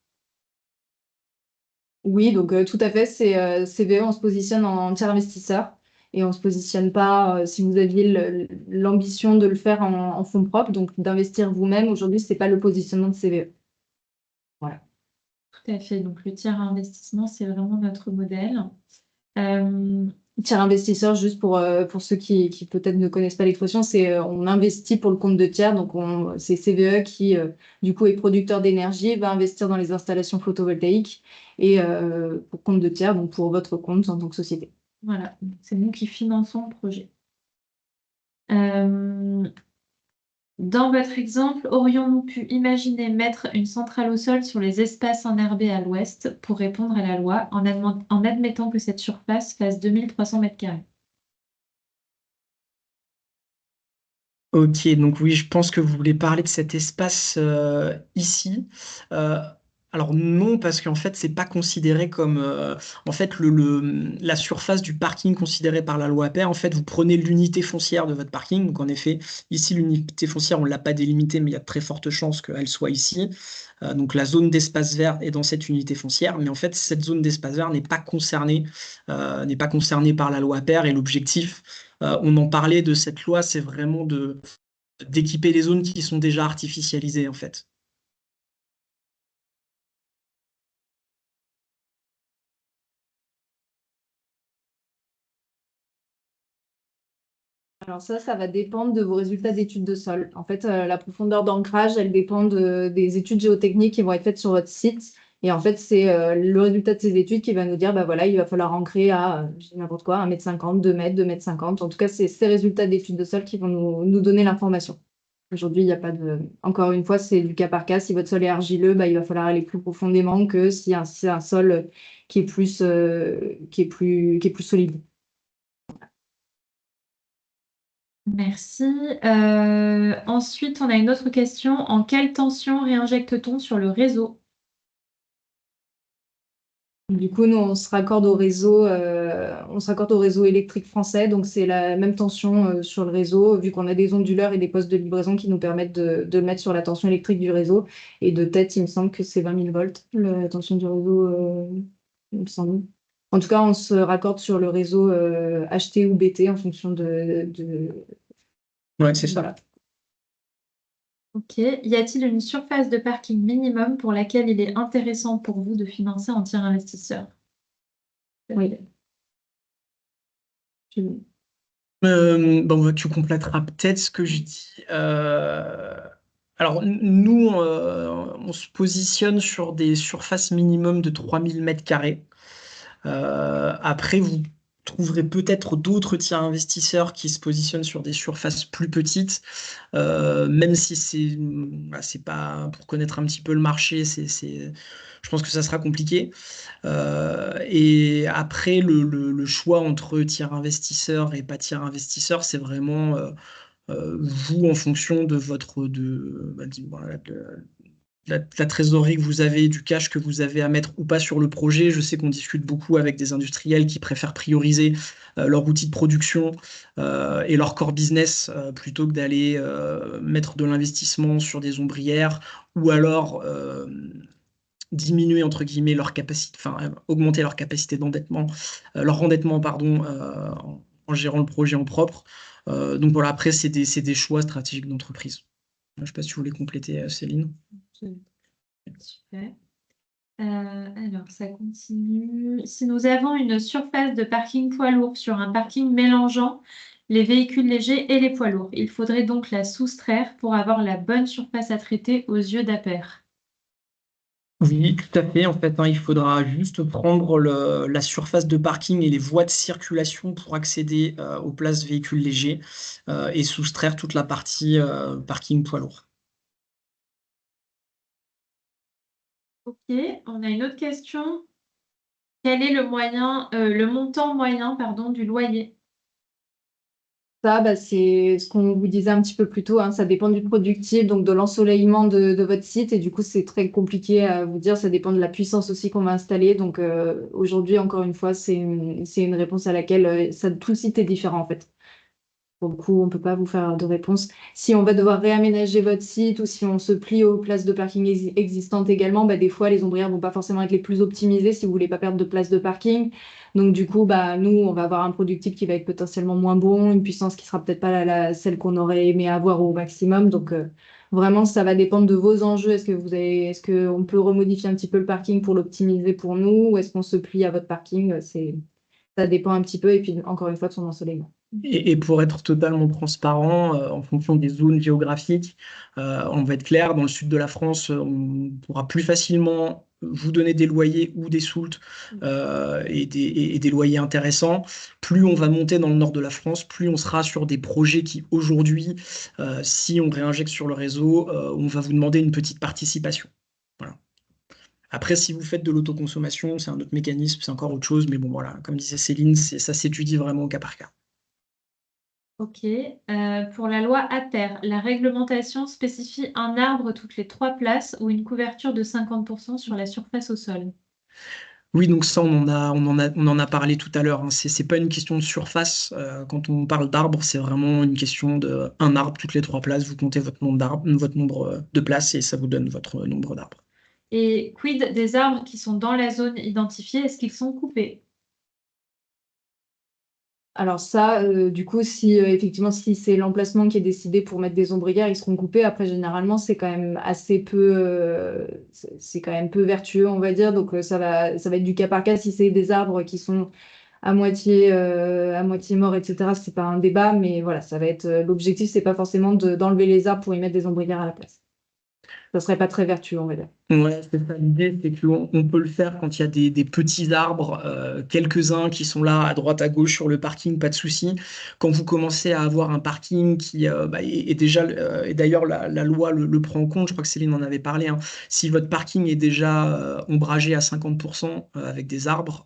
Oui, donc tout à fait, c'est CVE, on se positionne en tiers investisseur et on se positionne pas, si vous aviez l'ambition de le faire en fonds propres, donc d'investir vous-même, aujourd'hui, c'est pas le positionnement de CVE. Voilà. Tout à fait. Donc, le tiers investissement, c'est vraiment notre modèle. Euh, Tiers investisseur, juste pour ceux qui peut-être ne connaissent pas l'expression, c'est on investit pour le compte de tiers, donc c'est CVE qui, du coup, est producteur d'énergie, va investir dans les installations photovoltaïques et pour compte de tiers, donc pour votre compte en tant que société. voilà, c'est nous qui finançons le projet. Euh, Dans votre exemple, aurions-nous pu imaginer mettre une centrale au sol sur les espaces enherbés à l'ouest pour répondre à la loi en admettant que cette surface fasse 2300 m²? Ok, donc oui, je pense que vous voulez parler de cet espace ici. Euh, alors non, parce qu'en fait, c'est pas considéré comme en fait la surface du parking considérée par la loi APR. En fait, vous prenez l'unité foncière de votre parking. Donc en effet, ici l'unité foncière, on l'a pas délimitée, mais il y a de très fortes chances qu'elle soit ici. Donc la zone d'espace vert est dans cette unité foncière, mais en fait, cette zone d'espace vert n'est pas concernée par la loi APR et l'objectif. On en parlait de cette loi, c'est vraiment d'équiper les zones qui sont déjà artificialisées, en fait. Alors ça va dépendre de vos résultats d'études de sol. En fait, la profondeur d'ancrage, elle dépend des études géotechniques qui vont être faites sur votre site. Et en fait, c'est le résultat de ces études qui va nous dire, bah voilà, il va falloir ancrer à je dis n'importe quoi, 1,50 m, 2 mètres, 2,50 m. En tout cas, c'est ces résultats d'études de sol qui vont nous donner l'information. Aujourd'hui, il n'y a pas de. Encore une fois, c'est du cas par cas. Si votre sol est argileux, bah, il va falloir aller plus profondément que si c'est un sol qui est plus solide. Merci. Ensuite, on a une autre question. En quelle tension réinjecte-t-on sur le réseau? Du coup, nous, on se raccorde au réseau électrique français, donc c'est la même tension sur le réseau, vu qu'on a des onduleurs et des postes de livraison qui nous permettent de le mettre sur la tension électrique du réseau. Et de tête, il me semble que c'est 20 000 volts, la tension du réseau, il me semble. En tout cas, on se raccorde sur le réseau HT ou BT en fonction Ouais, c'est ça. voilà. Ok. Y a-t-il une surface de parking minimum pour laquelle il est intéressant pour vous de financer en tiers investisseur? Oui. Bon, tu compléteras peut-être ce que je dis. Alors, nous, on se positionne sur des surfaces minimum de 3000 mètres carrés. Après, vous trouverez peut-être d'autres tiers investisseurs qui se positionnent sur des surfaces plus petites, même si voilà, c'est pas pour connaître un petit peu le marché, je pense que ça sera compliqué. Et après, le choix entre tiers investisseurs et pas tiers investisseurs, c'est vraiment vous en fonction de voilà, de la trésorerie que vous avez, du cash que vous avez à mettre ou pas sur le projet. Je sais qu'on discute beaucoup avec des industriels qui préfèrent prioriser leur outil de production et leur core business plutôt que d'aller mettre de l'investissement sur des ombrières ou alors diminuer entre guillemets leur capacité, enfin augmenter leur capacité d'endettement, leur endettement pardon, en gérant le projet en propre. Donc voilà, après c'est des choix stratégiques d'entreprise. Je ne sais pas si vous voulez compléter, Céline. Super. Alors, ça continue. Si nous avons une surface de parking poids lourd sur un parking mélangeant les véhicules légers et les poids lourds, il faudrait donc la soustraire pour avoir la bonne surface à traiter aux yeux d'APER. Oui, tout à fait. En fait, hein, il faudra juste prendre la surface de parking et les voies de circulation pour accéder aux places véhicules légers et soustraire toute la partie parking poids lourd. Ok, on a une autre question. Quel est le montant moyen, pardon, du loyer? Ça, bah, c'est ce qu'on vous disait un petit peu plus tôt, hein, ça dépend du productif, donc de l'ensoleillement de votre site, et du coup, c'est très compliqué à vous dire, ça dépend de la puissance aussi qu'on va installer. Donc aujourd'hui, encore une fois, c'est une réponse à laquelle tout le site est différent en fait. Pour le coup, on ne peut pas vous faire de réponse. Si on va devoir réaménager votre site ou si on se plie aux places de parking existantes également, bah, des fois, les ombrières ne vont pas forcément être les plus optimisées si vous ne voulez pas perdre de place de parking. Donc, du coup, bah, nous, on va avoir un productif qui va être potentiellement moins bon, une puissance qui sera peut-être pas celle qu'on aurait aimé avoir au maximum. Donc, vraiment, ça va dépendre de vos enjeux. Est-ce qu'on peut remodifier un petit peu le parking pour l'optimiser pour nous ou est-ce qu'on se plie à votre parking? Ça dépend un petit peu. Et puis, encore une fois, de son ensoleillement. Et pour être totalement transparent, en fonction des zones géographiques, on va être clair, dans le sud de la France, on pourra plus facilement vous donner des loyers ou des soultes et des loyers intéressants. Plus on va monter dans le nord de la France, plus on sera sur des projets qui, aujourd'hui, si on réinjecte sur le réseau, on va vous demander une petite participation. Voilà. Après, si vous faites de l'autoconsommation, c'est un autre mécanisme, c'est encore autre chose, mais bon, voilà, comme disait Céline, ça s'étudie vraiment au cas par cas. Ok. Pour la loi APER, la réglementation spécifie un arbre toutes les 3 places ou une couverture de 50% sur la surface au sol. Oui, donc ça, on en a parlé tout à l'heure, hein. C'est pas une question de surface. Quand on parle d'arbre, c'est vraiment une question de un arbre toutes les 3 places. Vous comptez votre nombre d'arbres, votre nombre de places et ça vous donne votre nombre d'arbres. Et quid des arbres qui sont dans la zone identifiée? Est-ce qu'ils sont coupés? Alors ça, du coup, si effectivement, si c'est l'emplacement qui est décidé pour mettre des ombrières, ils seront coupés. Après, généralement, c'est quand même assez peu, c'est quand même peu vertueux, on va dire. Donc, ça va être du cas par cas. Si c'est des arbres qui sont à moitié morts, etc., c'est pas un débat. Mais voilà, ça va être l'objectif, c'est pas forcément d'enlever les arbres pour y mettre des ombrières à la place. Ça serait pas très vertueux, on va dire. Ouais, c'est ça l'idée, c'est qu'on peut le faire quand il y a des petits arbres, quelques-uns qui sont là à droite, à gauche sur le parking, pas de souci. Quand vous commencez à avoir un parking qui est déjà, et d'ailleurs la loi le prend en compte, je crois que Céline en avait parlé, hein. Si votre parking est déjà ombragé à 50% avec des arbres,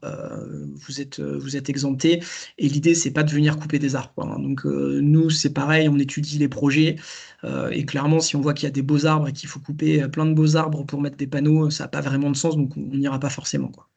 vous êtes exempté. Et l'idée, c'est pas de venir couper des arbres, quoi, hein. Donc nous, c'est pareil, on étudie les projets. Et clairement, si on voit qu'il y a des beaux arbres et qu'il faut couper plein de beaux arbres pour mettre des panneaux, ça n'a pas vraiment de sens, donc on n'ira pas forcément, quoi.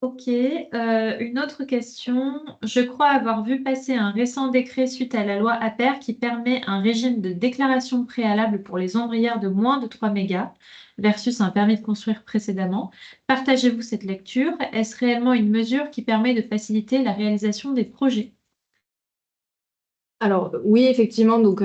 Ok. Une autre question. Je crois avoir vu passer un récent décret suite à la loi APER qui permet un régime de déclaration préalable pour les ombrières de moins de 3 mégas versus un permis de construire précédemment. Partagez-vous cette lecture? Est-ce réellement une mesure qui permet de faciliter la réalisation des projets? Alors oui, effectivement, donc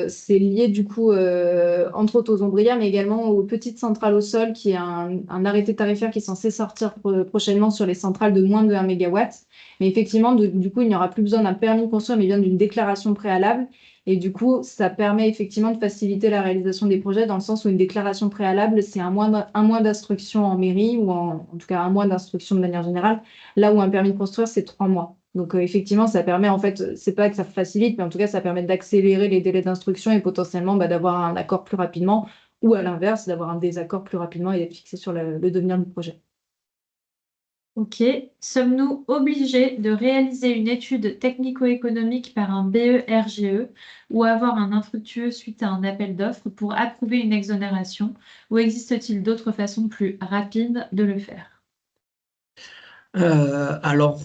c'est lié du coup entre autres aux ombrières, mais également aux petites centrales au sol, qui est un arrêté tarifaire qui est censé sortir prochainement sur les centrales de moins de 1 mégawatt. Mais effectivement, du coup, il n'y aura plus besoin d'un permis de construire, mais bien d'une déclaration préalable. Et du coup, ça permet effectivement de faciliter la réalisation des projets dans le sens où une déclaration préalable, c'est un mois d'instruction en mairie ou en tout cas un mois d'instruction de manière générale, là où un permis de construire, c'est 3 mois. Donc effectivement, ça permet en fait, c'est pas que ça facilite, mais en tout cas, ça permet d'accélérer les délais d'instruction et potentiellement d'avoir un accord plus rapidement ou à l'inverse, d'avoir un désaccord plus rapidement et d'être fixé sur le devenir du projet. Ok. Sommes-nous obligés de réaliser une étude technico-économique par un BE-RGE ou avoir un infructueux suite à un appel d'offres pour approuver une exonération, ou existe-t-il d'autres façons plus rapides de le faire? Alors,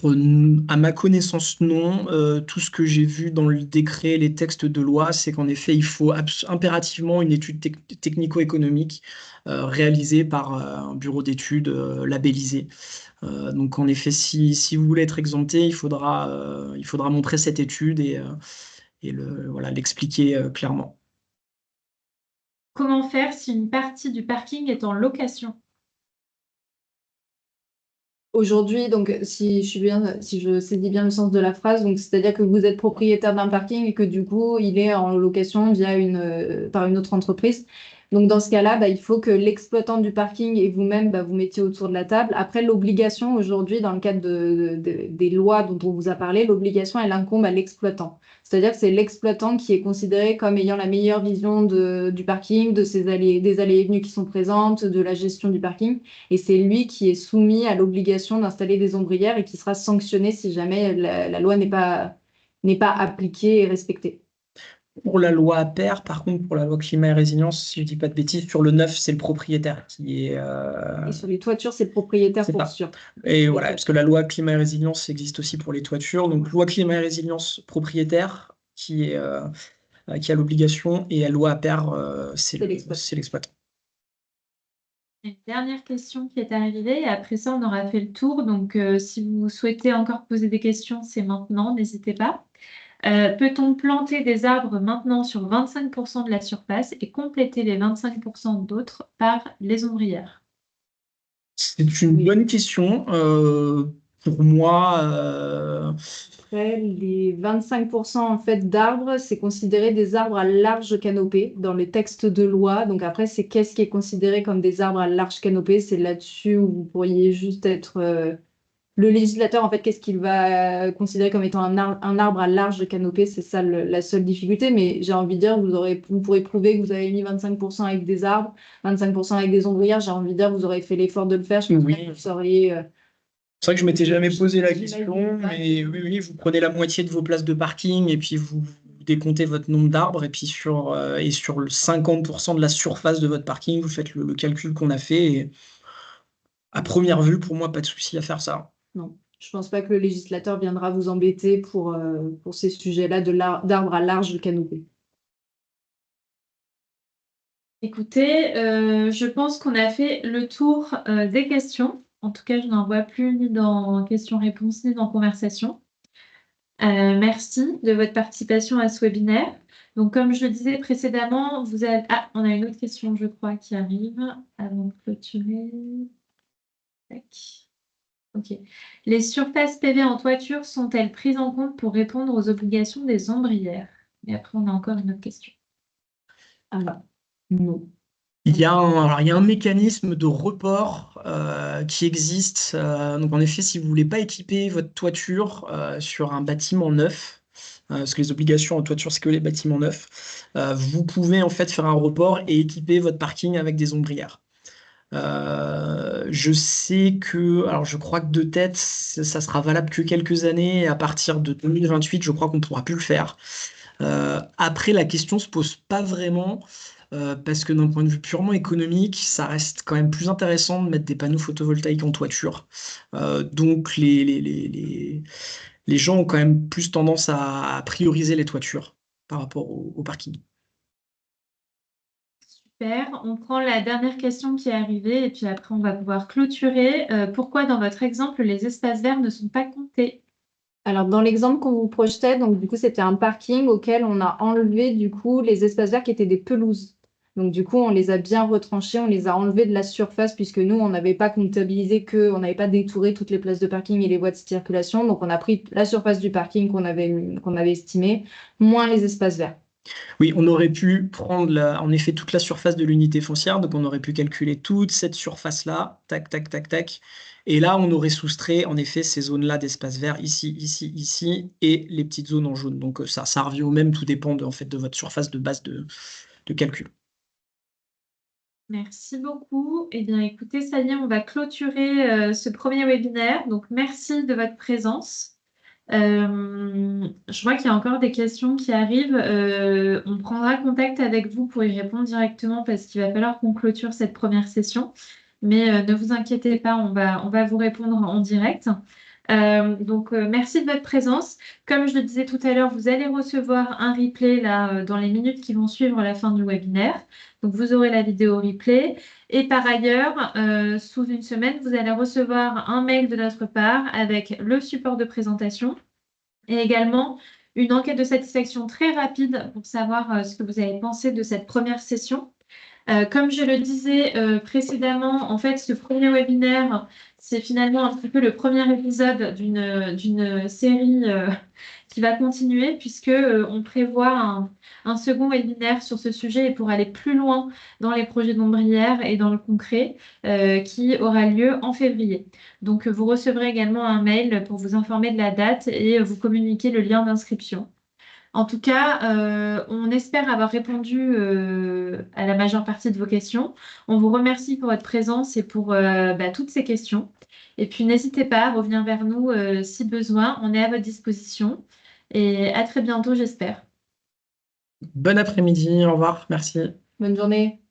à ma connaissance, non. Tout ce que j'ai vu dans le décret, les textes de loi, c'est qu'en effet, il faut impérativement une étude technico-économique réalisée par un bureau d'études labellisé. Donc, en effet, si vous voulez être exempté, il faudra montrer cette étude et voilà, l'expliquer clairement. Comment faire si une partie du parking est en location? Aujourd'hui, donc, si je saisis bien le sens de la phrase, donc c'est-à-dire que vous êtes propriétaire d'un parking et que du coup, il est en location par une autre entreprise. Donc, dans ce cas-là, il faut que l'exploitant du parking et vous-même, vous mettiez autour de la table. Après, l'obligation aujourd'hui, dans le cadre des lois dont on vous a parlé, l'obligation, elle incombe à l'exploitant. C'est-à-dire que c'est l'exploitant qui est considéré comme ayant la meilleure vision du parking, des allées et venues qui sont présentes, de la gestion du parking. Et c'est lui qui est soumis à l'obligation d'installer des ombrières et qui sera sanctionné si jamais la loi n'est pas appliquée et respectée. Pour la loi APER, par contre, pour la loi climat et résilience, si je dis pas de bêtises, sur le neuf, c'est le propriétaire qui est. Et sur les toitures, c'est le propriétaire C'est pour ça. sûr. Et voilà, parce que la loi climat et résilience existe aussi pour les toitures. Donc, loi climat et résilience propriétaire qui a l'obligation, et la loi APER, C'est l'exploitant. c'est l'exploitant. Une dernière question qui est arrivée, et après ça, on aura fait le tour. Donc, si vous souhaitez encore poser des questions, c'est maintenant, n'hésitez pas. Peut-on planter des arbres maintenant sur 25% de la surface et compléter les 25% d'autres par les ombrières? C'est une bonne question. Pour moi, Après, les 25% en fait d'arbres, c'est considéré des arbres à large canopée dans les textes de loi. Donc après, c'est qu'est-ce qui est considéré comme des arbres à large canopée? C'est là-dessus où vous pourriez juste être le législateur, en fait, qu'est-ce qu'il va considérer comme étant un arbre à large canopée? C'est ça la seule difficulté. Mais j'ai envie de dire, vous pourrez prouver que vous avez mis 25% avec des arbres, 25% avec des ombrières. J'ai envie de dire, vous aurez fait l'effort de le faire. Je pense oui. que vous sauriez. C'est vrai que je m'étais jamais posé la J'imagine question, pas. mais oui, vous prenez la moitié de vos places de parking et puis vous décomptez votre nombre d'arbres et puis sur le 50% de la surface de votre parking, vous faites le calcul qu'on a fait. Et à première vue, pour moi, pas de souci à faire ça. Non, je pense pas que le législateur viendra vous embêter pour ces sujets-là d'arbres à large canopée. Écoutez, je pense qu'on a fait le tour des questions. En tout cas, je n'en vois plus ni dans questions-réponses ni dans conversation. Merci de votre participation à ce webinaire. Donc, comme je le disais précédemment, Ah, on a une autre question, je crois, qui arrive avant de clôturer. Tac. Ok. Les surfaces PV en toiture sont-elles prises en compte pour répondre aux obligations des ombrières? Et après, on a encore une autre question. Alors, non. Alors, il y a un mécanisme de report qui existe. Donc, en effet, si vous voulez pas équiper votre toiture sur un bâtiment neuf, parce que les obligations en toiture, c'est que les bâtiments neufs, vous pouvez en fait faire un report et équiper votre parking avec des ombrières. Je sais que, alors je crois que de tête, ça sera valable que quelques années. Et à partir de 2028, je crois qu'on pourra plus le faire. Après, la question se pose pas vraiment. Parce que d'un point de vue purement économique, ça reste quand même plus intéressant de mettre des panneaux photovoltaïques en toiture. Donc les gens ont quand même plus tendance à prioriser les toitures par rapport au parking. Super. On prend la dernière question qui est arrivée et puis après, on va pouvoir clôturer. Pourquoi, dans votre exemple, les espaces verts ne sont pas comptés? Alors, dans l'exemple qu'on vous projetait, donc du coup, c'était un parking auquel on a enlevé du coup les espaces verts qui étaient des pelouses. Donc, du coup, on les a bien retranchés, on les a enlevés de la surface puisque nous, on n'avait pas comptabilisé on n'avait pas détouré toutes les places de parking et les voies de circulation. Donc, on a pris la surface du parking qu'on avait estimée, moins les espaces verts. Oui, on aurait pu prendre en effet toute la surface de l'unité foncière, donc on aurait pu calculer toute cette surface-là, tac, tac, tac, tac. Et là, on aurait soustrait en effet ces zones-là d'espace vert, ici, ici, ici, et les petites zones en jaune. Donc ça revient au même, tout dépend en fait, de votre surface de base de calcul. Merci beaucoup. Eh bien, écoutez, ça y est, on va clôturer ce premier webinaire. Donc, merci de votre présence. Je vois qu'il y a encore des questions qui arrivent. On prendra contact avec vous pour y répondre directement parce qu'il va falloir qu'on clôture cette première session. Mais ne vous inquiétez pas, on va vous répondre en direct. Donc, merci de votre présence. Comme je le disais tout à l'heure, vous allez recevoir un replay là, dans les minutes qui vont suivre la fin du webinaire. Donc, vous aurez la vidéo replay. Et par ailleurs, sous une semaine, vous allez recevoir un mail de notre part avec le support de présentation et également une enquête de satisfaction très rapide pour savoir ce que vous avez pensé de cette première session. Comme je le disais précédemment, en fait, ce premier webinaire, c'est finalement un petit peu le premier épisode d'une série qui va continuer puisque on prévoit un second webinaire sur ce sujet et pour aller plus loin dans les projets d'ombrière et dans le concret qui aura lieu en février. Donc, vous recevrez également un mail pour vous informer de la date et vous communiquer le lien d'inscription. En tout cas, on espère avoir répondu à la majeure partie de vos questions. On vous remercie pour votre présence et pour toutes ces questions. Et puis, n'hésitez pas à revenir vers nous si besoin. On est à votre disposition. Et à très bientôt, j'espère. Bon après-midi, au revoir, merci. Bonne journée.